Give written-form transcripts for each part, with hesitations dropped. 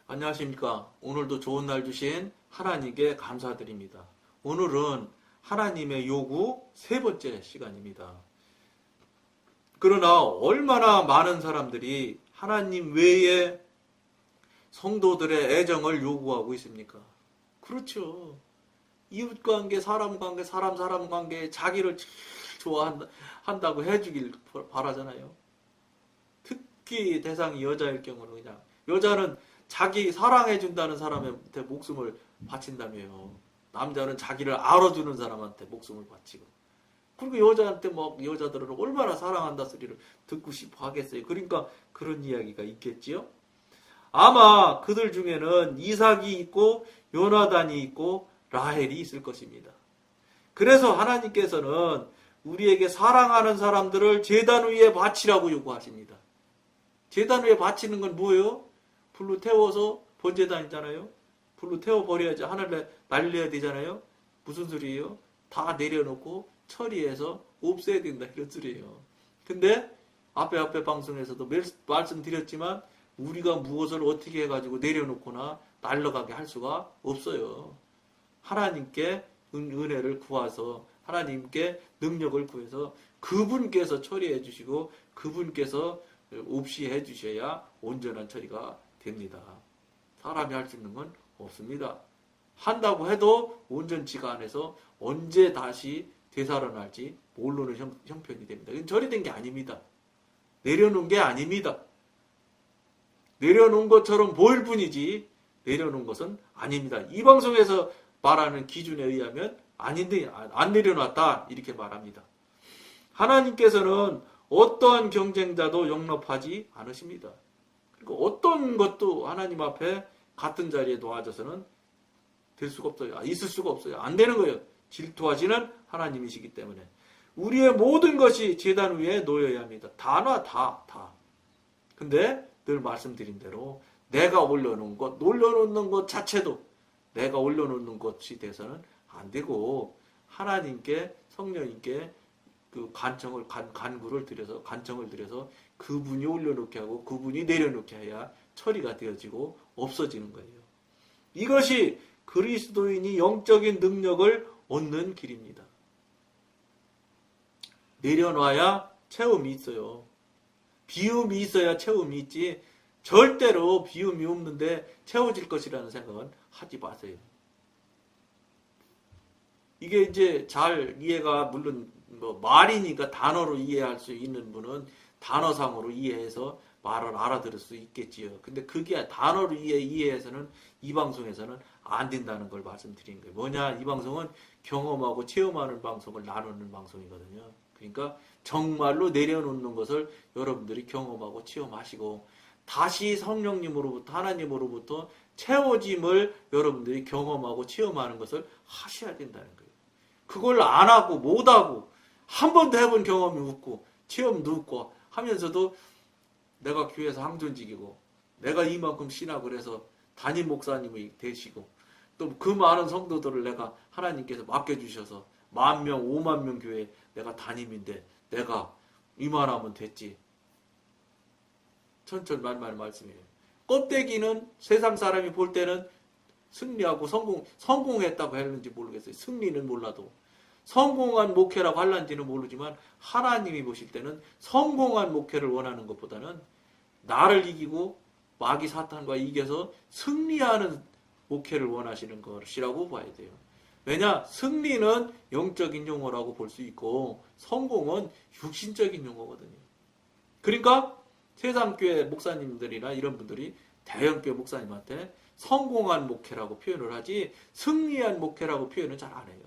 안녕하십니까. 오늘도 좋은 날 주신 하나님께 감사드립니다. 오늘은 하나님의 요구 세 번째 시간입니다. 그러나 얼마나 많은 사람들이 하나님 외에 성도들의 애정을 요구하고 있습니까? 그렇죠. 이웃관계, 사람 관계, 자기를 제일 좋아한다고 해주길 바라잖아요. 특히 대상이 여자일 경우는 그냥 여자는 자기 사랑해준다는 사람한테 목숨을 바친다며요. 남자는 자기를 알아주는 사람한테 목숨을 바치고. 그리고 여자한테 여자들은 얼마나 사랑한다 소리를 듣고 싶어 하겠어요. 그러니까 그런 이야기가 있겠지요. 아마 그들 중에는 이삭이 있고 요나단이 있고 라헬이 있을 것입니다. 그래서 하나님께서는 우리에게 사랑하는 사람들을 제단 위에 바치라고 요구하십니다. 제단 위에 바치는 건 뭐예요? 불로 태워서 번제단이잖아요. 불로 태워버려야지 하늘에 날려야 되잖아요. 무슨 소리예요? 다 내려놓고 처리해서 없애야 된다 이런 소리예요. 근데 앞에 방송에서도 말씀드렸지만 우리가 무엇을 어떻게 해가지고 내려놓거나 날라가게 할 수가 없어요. 하나님께 은혜를 구해서 하나님께 능력을 구해서 그분께서 처리해 주시고 그분께서 없이 해 주셔야 온전한 처리가 됩니다. 사람이 할 수 있는 건 없습니다. 한다고 해도 온전치가 않아서 언제 다시 되살아날지 모르는 형편이 됩니다. 이건 처리된 게 아닙니다. 내려놓은 게 아닙니다. 내려놓은 것처럼 보일 뿐이지 내려놓은 것은 아닙니다. 이 방송에서 말하는 기준에 의하면 아닌데 안 내려놨다 이렇게 말합니다. 하나님께서는 어떠한 경쟁자도 용납하지 않으십니다. 그리고 어떤 것도 하나님 앞에 같은 자리에 놓아져서는 될 수가 없어요. 있을 수가 없어요. 안 되는 거예요. 질투하시는 하나님이시기 때문에. 우리의 모든 것이 제단 위에 놓여야 합니다. 다. 근데 늘 말씀드린 대로 내가 올려놓은 것 자체도 내가 올려놓는 것이 돼서는 안 되고 하나님께 성령님께 그 간청을 들여서 그분이 올려놓게 하고 그분이 내려놓게 해야 처리가 되어지고 없어지는 거예요. 이것이 그리스도인이 영적인 능력을 얻는 길입니다. 내려놔야 채움이 있어요. 비움이 있어야 채움이 있지 절대로 비움이 없는데 채워질 것이라는 생각은 하지 마세요. 이게 이제 잘 이해가 물론 말이니까 단어로 이해할 수 있는 분은 단어상으로 이해해서 말을 알아들을 수 있겠지요. 근데 그게 단어로 이해해서는 이 방송에서는 안 된다는 걸 말씀드린 거예요. 뭐냐? 이 방송은 경험하고 체험하는 방송을 나누는 방송이거든요. 그러니까 정말로 내려놓는 것을 여러분들이 경험하고 체험하시고 다시 성령님으로부터 하나님으로부터 채워짐을 여러분들이 경험하고 체험하는 것을 하셔야 된다는 거예요. 그걸 안 하고 못 하고 한 번도 해본 경험이 없고 체험도 없고 하면서도 내가 교회에서 항존직이고 내가 이만큼 신학을 해서 담임 목사님이 되시고 또 그 많은 성도들을 내가 하나님께서 맡겨주셔서 10,000명, 50,000명 교회 내가 담임인데 내가 이만하면 됐지. 천천만만 말씀이에요. 껍데기는 세상 사람이 볼 때는 승리하고 성공했다고 했는지 모르겠어요. 승리는 몰라도. 성공한 목회라고 할란지는 모르지만 하나님이 보실 때는 성공한 목회를 원하는 것보다는 나를 이기고 마귀 사탄과 이겨서 승리하는 목회를 원하시는 것이라고 봐야 돼요. 왜냐? 승리는 영적인 용어라고 볼 수 있고 성공은 육신적인 용어거든요. 그러니까 세상교회 목사님들이나 이런 분들이 대형교회 목사님한테 성공한 목회라고 표현을 하지 승리한 목회라고 표현은 잘 안 해요.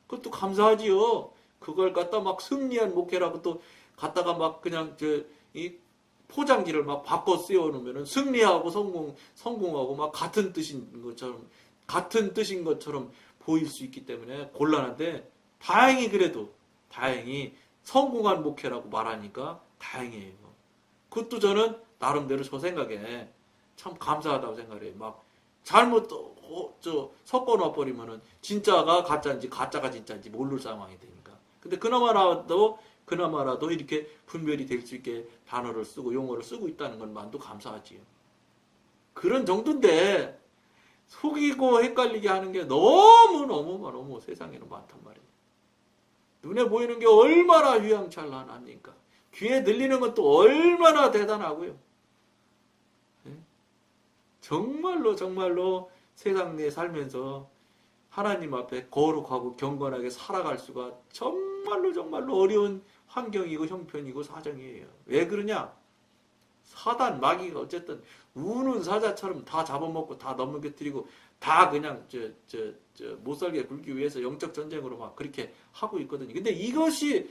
그것도 감사하지요. 그걸 갖다 막 승리한 목회라고 또 갖다가 막 그냥 이 포장지를 막 바꿔 씌워놓으면 승리하고 성공하고 막 같은 뜻인 것처럼 보일 수 있기 때문에 곤란한데 다행히 성공한 목회라고 말하니까 다행이에요. 그것도 저는 나름대로 저 생각에 참 감사하다고 생각해요. 막 잘못 섞어놔 버리면은 진짜가 가짜인지 가짜가 진짜인지 모를 상황이 되니까. 근데 그나마라도 이렇게 분별이 될 수 있게 단어를 쓰고 용어를 쓰고 있다는 것만도 감사하지요. 그런 정도인데 속이고 헷갈리게 하는 게 너무 세상에는 많단 말이에요. 눈에 보이는 게 얼마나 휘황찬란합니까? 귀에 들리는 것도 얼마나 대단하고요. 정말로 세상 내 살면서 하나님 앞에 거룩하고 경건하게 살아갈 수가 정말로 어려운 환경이고 형편이고 사정이에요. 왜 그러냐? 사단 마귀가 어쨌든 우는 사자처럼 다 잡아먹고 다 넘겨뜨리고 다 그냥 못살게 굴기 위해서 영적 전쟁으로 막 그렇게 하고 있거든요. 근데 이것이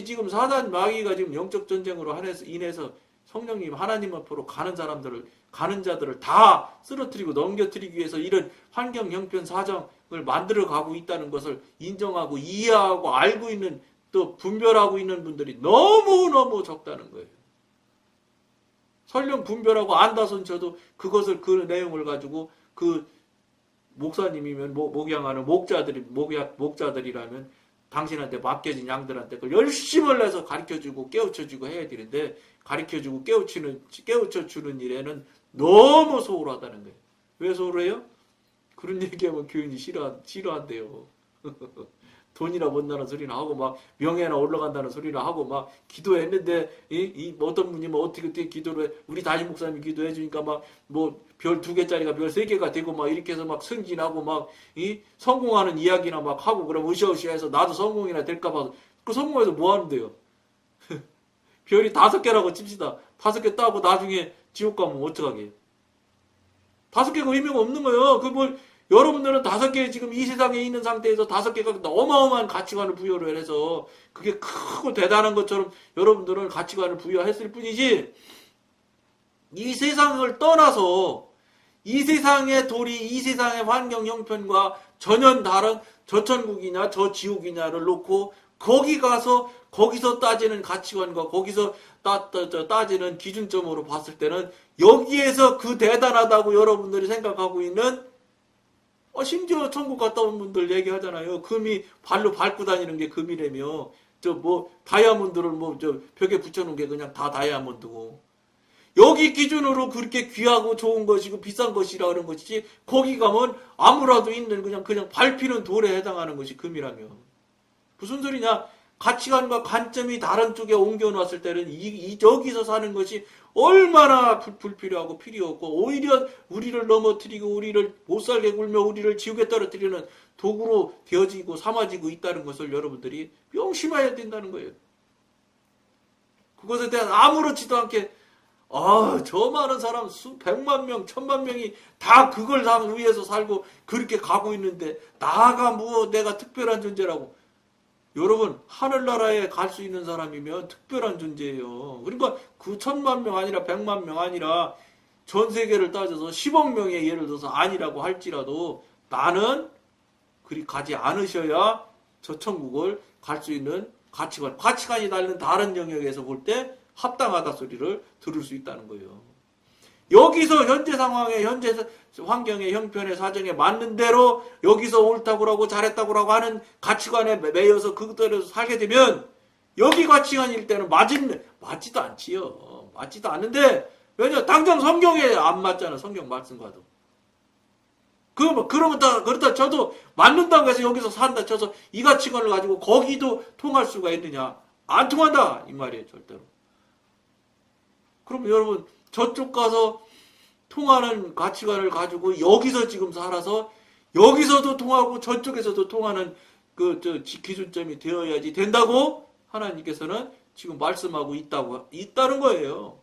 지금 사단 마귀가 지금 영적 전쟁으로 인해서 성령님 하나님 앞으로 가는 자들을 다 쓰러뜨리고 넘겨뜨리기 위해서 이런 환경 형편 사정을 만들어 가고 있다는 것을 인정하고 이해하고 알고 있는 또 분별하고 있는 분들이 너무 적다는 거예요. 설령 분별하고 안다손 쳐도 그것을 그 내용을 가지고 그 목사님이면 목양하는 목자들이라면 당신한테 맡겨진 양들한테 그걸 열심을 내서 가르쳐주고 깨우쳐주고 해야 되는데 가르쳐주고 깨우쳐주는 일에는 너무 소홀하다는 거예요. 왜 소홀해요? 그런 얘기하면 교인이 싫어한대요. 돈이나 번다는 소리나 하고 막 명예나 올라간다는 소리나 하고 막 기도했는데 어떤 분이 뭐 어떻게 기도를 해 우리 담임 목사님이 기도해 주니까 막 뭐 별 2개짜리가 별 3개가 되고 막 이렇게 해서 막 승진하고 막 성공하는 이야기나 막 하고 그럼 으쌰으쌰해서 나도 성공이나 될까 봐서 그 성공해서 뭐 하는데요? 별이 5개라고 칩시다. 5개 따고 나중에 지옥 가면 어떡하게? 5개가 의미가 없는 거예요. 여러분들은 5개 지금 이 세상에 있는 상태에서 5개가 어마어마한 가치관을 부여를 해서 그게 크고 대단한 것처럼 여러분들은 가치관을 부여했을 뿐이지 이 세상을 떠나서 이 세상의 도리, 이 세상의 환경 형편과 전혀 다른 저 천국이냐 저 지옥이냐를 놓고 거기 가서 거기서 따지는 가치관과 거기서 따지는 기준점으로 봤을 때는 여기에서 그 대단하다고 여러분들이 생각하고 있는 심지어 천국 갔다 온 분들 얘기하잖아요. 금이 발로 밟고 다니는 게 금이라며. 다이아몬드를 벽에 붙여놓은 게 그냥 다 다이아몬드고. 여기 기준으로 그렇게 귀하고 좋은 것이고 비싼 것이라 그런 것이지, 거기 가면 아무라도 있는 그냥 밟히는 돌에 해당하는 것이 금이라며. 무슨 소리냐? 가치관과 관점이 다른 쪽에 옮겨놨을 때는 여기서 사는 것이 얼마나 불필요하고 필요 없고 오히려 우리를 넘어뜨리고 우리를 못살게 굴며 우리를 지옥에 떨어뜨리는 도구로 되어지고 삼아지고 있다는 것을 여러분들이 명심해야 된다는 거예요. 그것에 대한 아무렇지도 않게 저 많은 사람 수백만 명, 천만 명이 다 그걸 다 위해서 살고 그렇게 가고 있는데 나가 내가 특별한 존재라고. 여러분 하늘나라에 갈 수 있는 사람이면 특별한 존재예요. 그러니까 그 1000만 명 아니라 100만 명 아니라 전 세계를 따져서 10억 명의 예를 들어서 아니라고 할지라도 나는 그리 가지 않으셔야 저 천국을 갈 수 있는 가치관이 다른 다른 영역에서 볼 때 합당하다 소리를 들을 수 있다는 거예요. 여기서 현재 상황에 현재 환경에 형편에 사정에 맞는 대로 여기서 옳다고 하고 잘했다고 하고 하는 가치관에 매여서 그것대로 살게 되면 여기 가치관일 때는 맞지도 않지요. 맞지도 않는데 왜냐 당장 성경에 안 맞잖아. 성경 말씀과도. 그러면 그렇다 쳐도 맞는다고 해서 여기서 산다 쳐서 이 가치관을 가지고 거기도 통할 수가 있느냐? 안 통한다 이 말이에요. 절대로. 그럼 여러분 저쪽 가서 통하는 가치관을 가지고 여기서 지금 살아서 여기서도 통하고 저쪽에서도 통하는 기준점이 되어야지 된다고 하나님께서는 지금 말씀하고 있다는 거예요.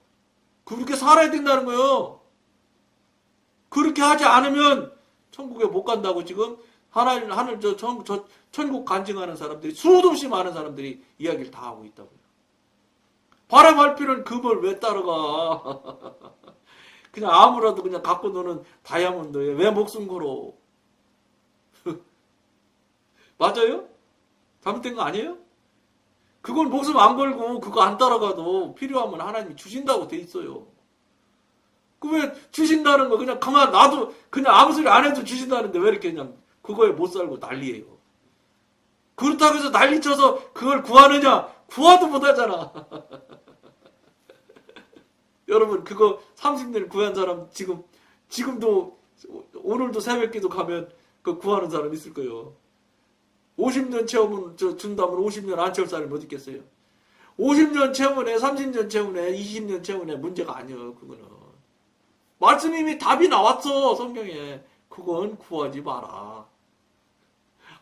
그렇게 살아야 된다는 거예요. 그렇게 하지 않으면 천국에 못 간다고 지금 천국 간증하는 사람들이 수도 없이 많은 사람들이 이야기를 다 하고 있다고요. 바람할 필요는 금을 왜 따라가? 그냥 아무라도 그냥 갖고 노는 다이아몬드에 왜 목숨 걸어? 맞아요? 잘못된 거 아니에요? 그걸 목숨 안 걸고 그거 안 따라가도 필요하면 하나님이 주신다고 돼 있어요. 그 왜 주신다는 거 그냥 가만 놔도 그냥 아무 소리 안 해도 주신다는데 왜 이렇게 그냥 그거에 못 살고 난리예요. 그렇다고 해서 난리쳐서 그걸 구하느냐? 구하도 못 하잖아. 여러분 그거 30년 구한 사람 지금도 오늘도 새벽기도 가면 그 구하는 사람 있을 거예요. 50년 채우면 준다면 50년 안 채울 사람이 어디 있겠어요. 50년 채우네, 30년 채우네, 20년 채우네 문제가 아니에요. 그거는 말씀 이미 답이 나왔어 성경에. 그건 구하지 마라.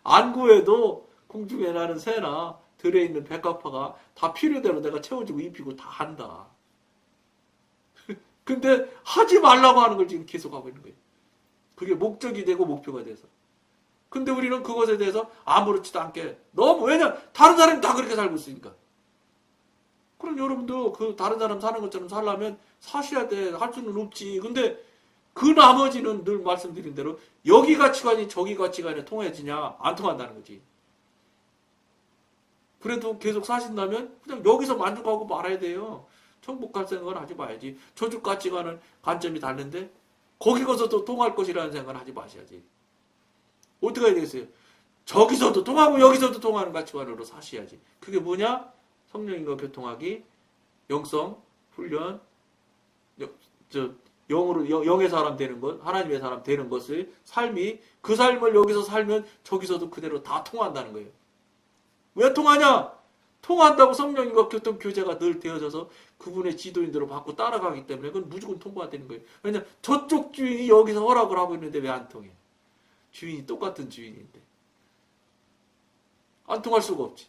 안 구해도 공중에 나는 새나 들에 있는 백합화가 다 필요대로 내가 채워주고 입히고 다 한다. 근데 하지 말라고 하는 걸 지금 계속 하고 있는 거예요. 그게 목적이 되고 목표가 돼서. 근데 우리는 그것에 대해서 아무렇지도 않게 너무 왜냐 다른 사람이 다 그렇게 살고 있으니까. 그럼 여러분도 그 다른 사람 사는 것처럼 살려면 사셔야 돼. 할 수는 없지. 근데 그 나머지는 늘 말씀드린 대로 여기 가치관이 저기 가치관에 통해지냐 안 통한다는 거지. 그래도 계속 사신다면 그냥 여기서 만족하고 말아야 돼요. 천국 갈 생각은 하지 마야지. 저쪽 가치관은 관점이 다른데 거기 가서도 통할 것이라는 생각은 하지 마셔야지. 어떻게 해야 되겠어요? 저기서도 통하고 여기서도 통하는 가치관으로 사셔야지. 그게 뭐냐? 성령님과 교통하기, 영성, 훈련, 영의 사람 되는 것, 하나님의 사람 되는 것을 삶이 그 삶을 여기서 살면 저기서도 그대로 다 통한다는 거예요. 왜 통하냐? 통한다고 성령님과 교통 교제가 늘 되어져서 그분의 지도인대로 받고 따라가기 때문에 그건 무조건 통과가 되는 거예요. 왜냐 저쪽 주인이 여기서 허락을 하고 있는데 왜 안 통해? 주인이 똑같은 주인인데 안 통할 수가 없지.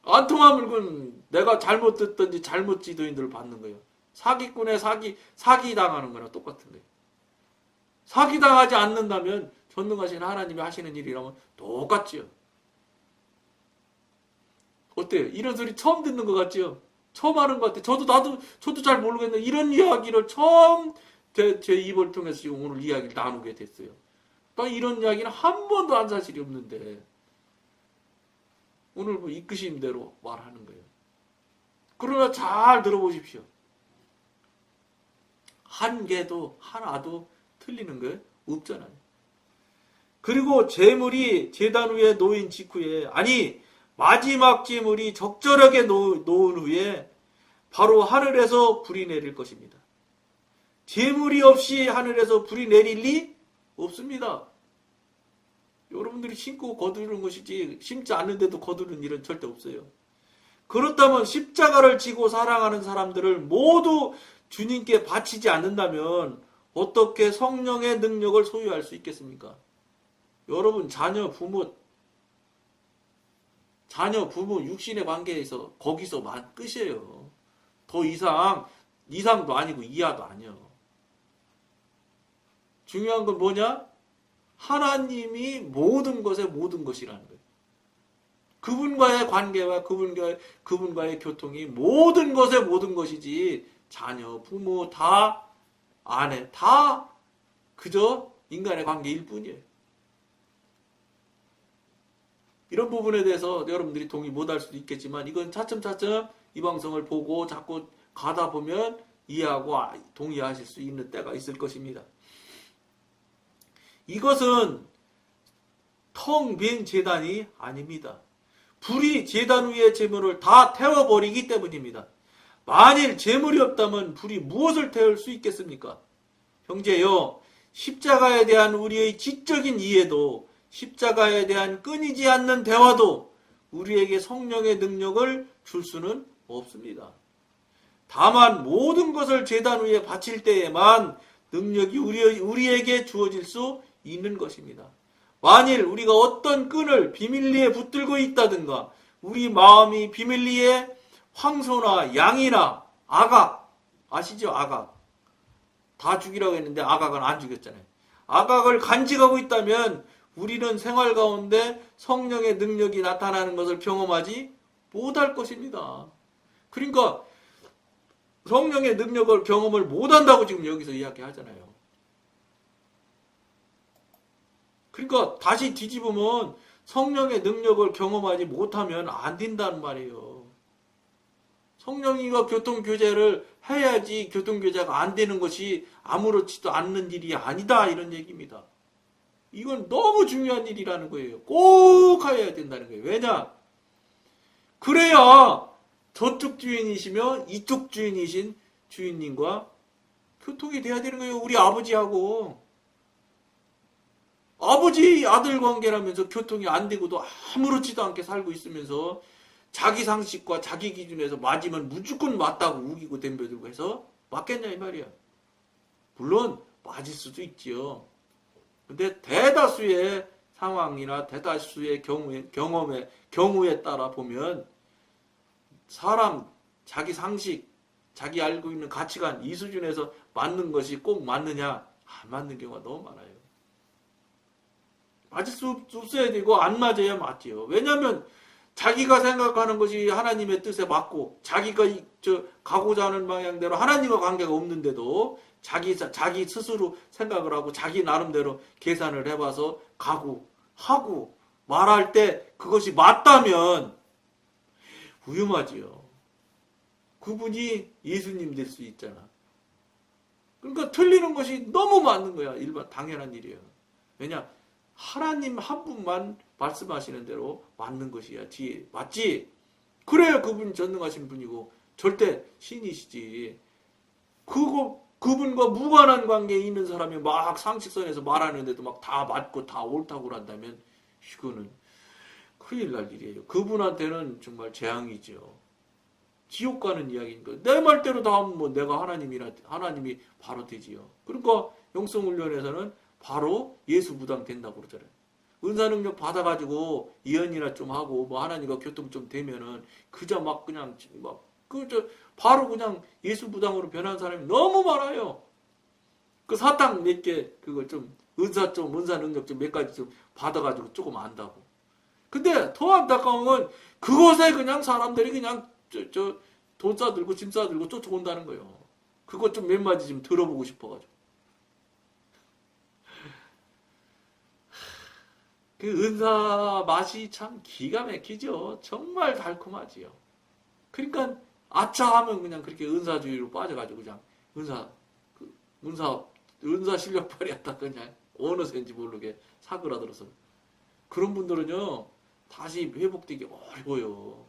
안 통하면 그건 내가 잘못 듣든지 잘못 지도인들을 받는 거예요. 사기꾼의 사기 당하는 거랑 똑같은 거예요. 사기 당하지 않는다면 전능하신 하나님이 하시는 일이라면 똑같지요. 어때요? 이런 소리 처음 듣는 것 같지요? 처음 하는 것 같아요. 저도 잘 모르겠는데 이런 이야기를 처음 제 입을 통해서 지금 오늘 이야기를 나누게 됐어요. 나 이런 이야기는 한 번도 한 사실이 없는데 오늘 뭐 이끄신 대로 말하는 거예요. 그러나 잘 들어보십시오. 한 개도 하나도 틀리는 거 없잖아요. 그리고 제물이 제단 위에 놓인 직후에 아니 마지막 제물이 적절하게 놓은 후에 바로 하늘에서 불이 내릴 것입니다. 제물이 없이 하늘에서 불이 내릴 리 없습니다. 여러분들이 심고 거두는 것이지 심지 않는데도 거두는 일은 절대 없어요. 그렇다면 십자가를 지고 사랑하는 사람들을 모두 주님께 바치지 않는다면 어떻게 성령의 능력을 소유할 수 있겠습니까? 여러분 자녀 부모 육신의 관계에서 거기서만 끝이에요. 더 이상도 아니고 이하도 아니요. 중요한 건 뭐냐? 하나님이 모든 것의 모든 것이라는 거예요. 그분과의 관계와 그분과의 교통이 모든 것의 모든 것이지 자녀, 부모, 아내 다 그저 인간의 관계일 뿐이에요. 이런 부분에 대해서 여러분들이 동의 못할 수도 있겠지만 이건 차츰차츰 이 방송을 보고 자꾸 가다 보면 이해하고 동의하실 수 있는 때가 있을 것입니다. 이것은 텅 빈 제단이 아닙니다. 불이 제단 위의 제물을 다 태워버리기 때문입니다. 만일 제물이 없다면 불이 무엇을 태울 수 있겠습니까? 형제여, 십자가에 대한 우리의 지적인 이해도 십자가에 대한 끊이지 않는 대화도 우리에게 성령의 능력을 줄 수는 없습니다. 다만 모든 것을 제단 위에 바칠 때에만 능력이 우리에게 주어질 수 있는 것입니다. 만일 우리가 어떤 끈을 비밀리에 붙들고 있다든가 우리 마음이 비밀리에 황소나 양이나 아각 아시죠? 아각 다 죽이라고 했는데 아각은 안 죽였잖아요. 아각을 간직하고 있다면 우리는 생활 가운데 성령의 능력이 나타나는 것을 경험하지 못할 것입니다. 그러니까 성령의 능력을 경험을 못한다고 지금 여기서 이야기하잖아요. 그러니까 다시 뒤집으면 성령의 능력을 경험하지 못하면 안 된다는 말이에요. 성령님과 교통교제를 해야지 교통교제가 안 되는 것이 아무렇지도 않는 일이 아니다 이런 얘기입니다. 이건 너무 중요한 일이라는 거예요. 꼭 해야 된다는 거예요. 왜냐? 그래야 저쪽 주인이시며 이쪽 주인이신 주인님과 교통이 돼야 되는 거예요. 우리 아버지하고. 아버지 아들 관계라면서 교통이 안 되고도 아무렇지도 않게 살고 있으면서 자기 상식과 자기 기준에서 맞으면 무조건 맞다고 우기고 덤벼들고 해서 맞겠냐 이 말이야. 물론 맞을 수도 있지요. 근데 대다수의 상황이나 대다수의 경우에 따라 보면 사람 자기 상식, 자기 알고 있는 가치관 이 수준에서 맞는 것이 꼭 맞느냐? 안 맞는 경우가 너무 많아요. 맞을 수 없어야 되고 안 맞아야 맞지요. 왜냐하면 자기가 생각하는 것이 하나님의 뜻에 맞고 자기가 가고자 하는 방향대로 하나님과 관계가 없는데도 자기 스스로 생각을 하고 자기 나름대로 계산을 해봐서 가고 하고 말할 때 그것이 맞다면 위험하지요. 그분이 예수님 될 수 있잖아. 그러니까 틀리는 것이 너무 맞는 거야. 일반 당연한 일이에요. 왜냐? 하나님 한 분만 말씀하시는 대로 맞는 것이야. 맞지? 그래야 그분이 전능하신 분이고 절대 신이시지. 그분과 무관한 관계에 있는 사람이 막 상식선에서 말하는데도 막 다 맞고 다 옳다고 한다면 이거는 큰일 날 일이에요. 그분한테는 정말 재앙이죠. 지옥 가는 이야기인 거예요. 내 말대로 다 하면 뭐 내가 하나님이 바로 되지요. 그러니까 영성훈련에서는 바로 예수 무당 된다고 그러잖아요. 은사 능력 받아가지고 예언이나 좀 하고 뭐 하나님과 교통 좀 되면은 그저 막 그냥 바로 그냥 예수 무당으로 변한 사람이 너무 많아요. 그 사탕 몇 개 그거 좀 은사 능력 좀 몇 가지 좀 받아가지고 조금 안다고. 근데 더 안타까운 건 그것에 그냥 사람들이 그냥 돈 싸들고 짐 싸들고 쫓아온다는 거예요. 그것 좀 몇 마디 좀 들어보고 싶어가지고. 그 은사 맛이 참 기가 막히죠. 정말 달콤하지요. 그러니까 아차 하면 그냥 그렇게 은사주의로 빠져가지고 그냥 은사 실력 발휘했다 그냥 어느새인지 모르게 사그라들어서 그런 분들은요 다시 회복되기 어려워요.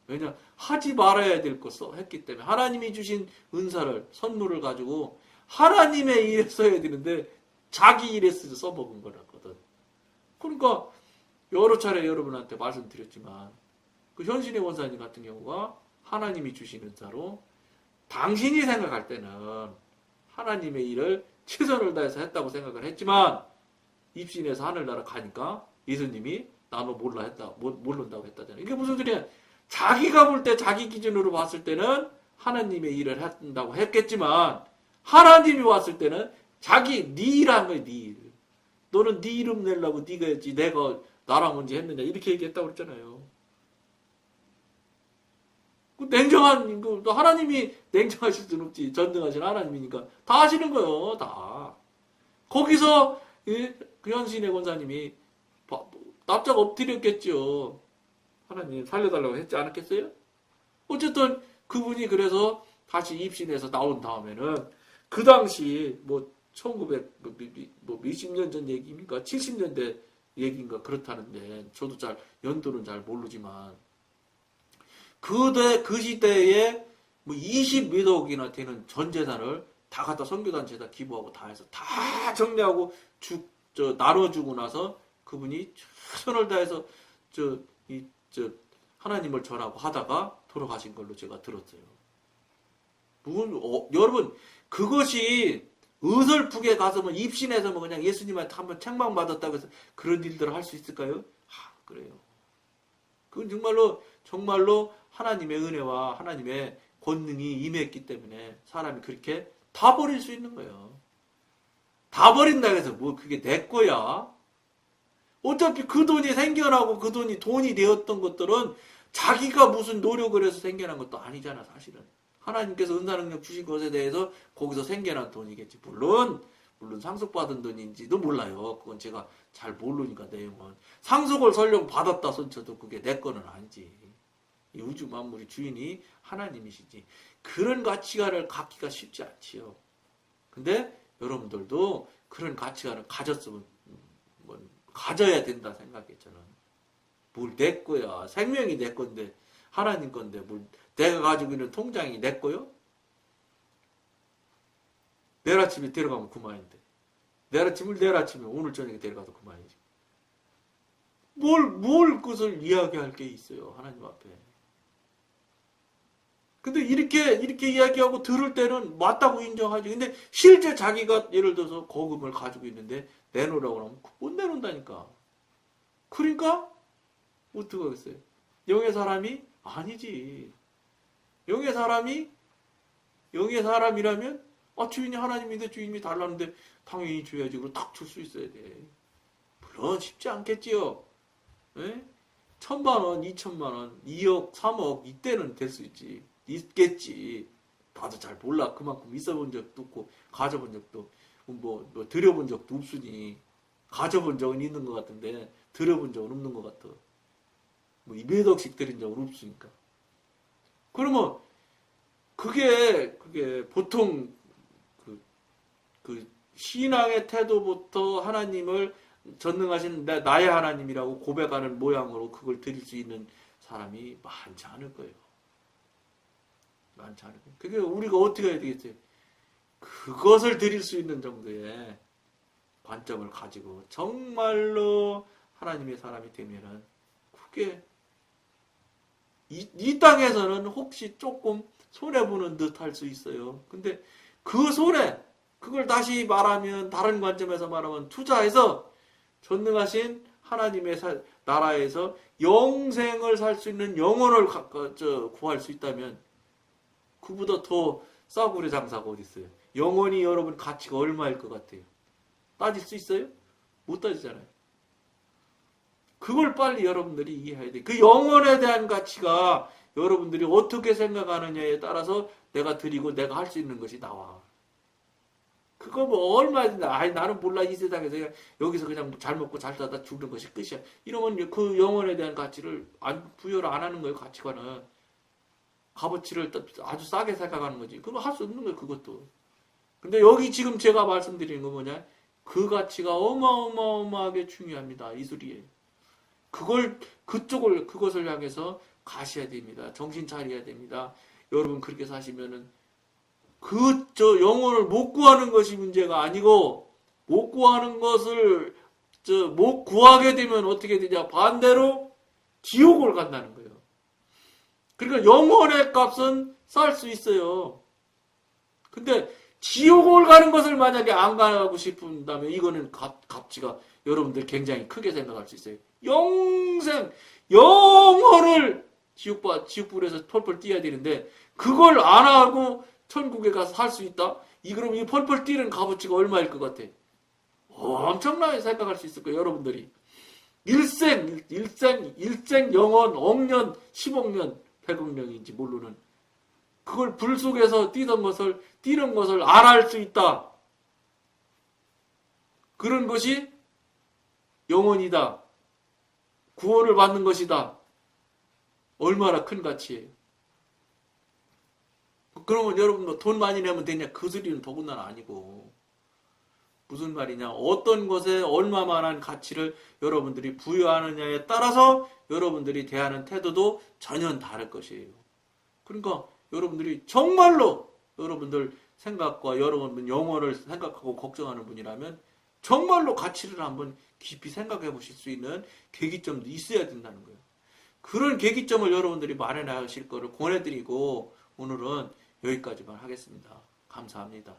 왜냐 하지 말아야 될 것을 했기 때문에 하나님이 주신 은사를 선물을 가지고 하나님의 일에 써야 되는데 자기 일에 써먹은 거라거든. 그러니까 여러 차례 여러분한테 말씀드렸지만 그 현신의 원사님 같은 경우가 하나님이 주신 은사로 당신이 생각할 때는 하나님의 일을 최선을 다해서 했다고 생각을 했지만 입신에서 하늘나라 가니까 예수님이 나너 모른다고 했다잖아요. 이게 무슨 소리야? 자기가 볼 때 자기 기준으로 봤을 때는 하나님의 일을 한다고 했겠지만 하나님이 왔을 때는 네 일한 거야. 네 일. 너는 네 이름 내려고 네가 했지 내가 나랑 언제 했느냐 이렇게 얘기했다고 그랬잖아요. 냉정한 하나님이 냉정하실 수는 없지. 전능하신 하나님이니까 다 하시는 거예요. 다. 거기서 그 현신의 권사님이 납작 엎드렸겠죠. 하나님 살려달라고 했지 않았겠어요? 어쨌든 그분이 그래서 다시 입신해서 나온 다음에는 그 당시 1900 몇십 년 전 얘기입니까? 70년대 얘기인가 그렇다는데 저도 연도는 잘 모르지만 그 시대에 20몇 억이나 되는 전 재산을 다 갖다 선교단체에다 기부하고 다 해서 다 정리하고 나눠주고 나서 그분이 최선을 다해서 하나님을 전하고 하다가 돌아가신 걸로 제가 들었어요. 여러분 그것이 의설프게 가서 입신해서 그냥 예수님한테 한번 책망받았다고 해서 그런 일들을 할 수 있을까요? 그래요. 그건 정말로 하나님의 은혜와 하나님의 권능이 임했기 때문에 사람이 그렇게 다 버릴 수 있는 거예요. 다 버린다고 해서 그게 내 거야? 어차피 그 돈이 생겨나고 그 돈이 되었던 것들은 자기가 무슨 노력을 해서 생겨난 것도 아니잖아, 사실은. 하나님께서 은사 능력 주신 것에 대해서 거기서 생겨난 돈이겠지. 물론 상속받은 돈인지도 몰라요. 그건 제가 잘 모르니까 내용은. 상속을 설령 받았다 손쳐도 그게 내 거는 아니지. 이 우주 만물의 주인이 하나님이시지. 그런 가치관을 갖기가 쉽지 않지요. 근데 여러분들도 그런 가치관을 가져야 된다 생각했잖아. 뭘 내 거야. 생명이 내 건데 하나님 건데 내가 가지고 있는 통장이 내 거요? 내일 아침에 데려가면 그만인데. 내일 아침을 내일 아침에 오늘 저녁에 데려가도 그만이지. 뭘 그것을 이야기할 게 있어요. 하나님 앞에. 근데 이렇게 이야기하고 들을 때는 맞다고 인정하지. 근데 실제 자기가 예를 들어서 거금을 가지고 있는데 내놓으라고 하면 못 내놓는다니까. 그러니까 어떻게 하겠어요? 영의 사람이 아니지. 영의 사람이라면 주인이 하나님인데 주인이 달라는데 당연히 줘야지. 그리고 탁 줄 수 있어야 돼. 물론 쉽지 않겠지요. 에? 1,000만 원, 2,000만 원, 2억, 3억 이때는 될 수 있겠지. 나도 잘 몰라. 그만큼 있어본 적도 없고 가져본 적도 뭐 들여본 적도 없으니 가져본 적은 있는 것 같은데 들여본 적은 없는 것 같아. 뭐 몇 억씩 들인 적은 없으니까. 그러면 그게 보통 그 신앙의 태도부터 하나님을 전능하신 나의 하나님이라고 고백하는 모양으로 그걸 드릴 수 있는 사람이 많지 않을 거예요. 많지 않을 거예요. 그게 우리가 어떻게 해야 되겠어요? 그것을 드릴 수 있는 정도의 관점을 가지고 정말로 하나님의 사람이 되면은 그게 이 땅에서는 혹시 조금 손해보는 듯 할 수 있어요. 근데 그 그걸 다시 말하면, 다른 관점에서 말하면 투자해서 전능하신 하나님의 나라에서 영생을 살 수 있는 영혼을 구할 수 있다면 그보다 더 싸구려 장사가 어디 있어요? 영혼이 여러분 가치가 얼마일 것 같아요? 따질 수 있어요? 못 따지잖아요. 그걸 빨리 여러분들이 이해해야 돼요. 그 영혼에 대한 가치가 여러분들이 어떻게 생각하느냐에 따라서 내가 드리고 내가 할 수 있는 것이 나와. 그거 뭐 얼마든지 나는 몰라. 이 세상에서 여기서 그냥 잘 먹고 잘 살다 죽는 것이 끝이야. 이러면 그 영혼에 대한 가치를 부여를 안 하는 거예요. 가치관은. 값어치를 아주 싸게 생각하는 거지. 그거 할 수 없는 거예요. 그것도. 근데 여기 지금 제가 말씀드리는 건 뭐냐? 그 가치가 어마어마하게 중요합니다. 이 소리예요. 그것을 향해서 가셔야 됩니다. 정신 차려야 됩니다. 여러분 그렇게 사시면은 영혼을 못 구하는 것이 문제가 아니고, 못 구하는 것을 못 구하게 되면 어떻게 되냐? 반대로 지옥을 간다는 거예요. 그러니까 영혼의 값은 쌀 수 있어요. 근데 지옥을 가는 것을 만약에 안 가고 싶은다면 이거는 값지가 여러분들 굉장히 크게 생각할 수 있어요. 영혼을 지옥불에서 펄펄 뛰어야 되는데 그걸 안 하고 천국에 가서 살 수 있다? 그럼 이 펄펄 뛰는 값어치가 얼마일 것 같아? 엄청나게 생각할 수 있을 거예요, 여러분들이. 일생, 영원, 억년, 10억 년, 100억 년인지 모르는 그걸 불 속에서 뛰는 것을 안 할 수 있다. 그런 것이 영혼이다. 구원을 받는 것이다. 얼마나 큰 가치예요. 그러면 여러분 돈 많이 내면 되냐? 그 소리는 더군다나 아니고. 무슨 말이냐? 어떤 것에 얼마만한 가치를 여러분들이 부여하느냐에 따라서 여러분들이 대하는 태도도 전혀 다를 것이에요. 그러니까 여러분들이 정말로 여러분들 생각과 여러분 영혼을 생각하고 걱정하는 분이라면 정말로 가치를 한번 깊이 생각해 보실 수 있는 계기점도 있어야 된다는 거예요. 그런 계기점을 여러분들이 마련하실 거를 권해드리고 오늘은 여기까지만 하겠습니다. 감사합니다.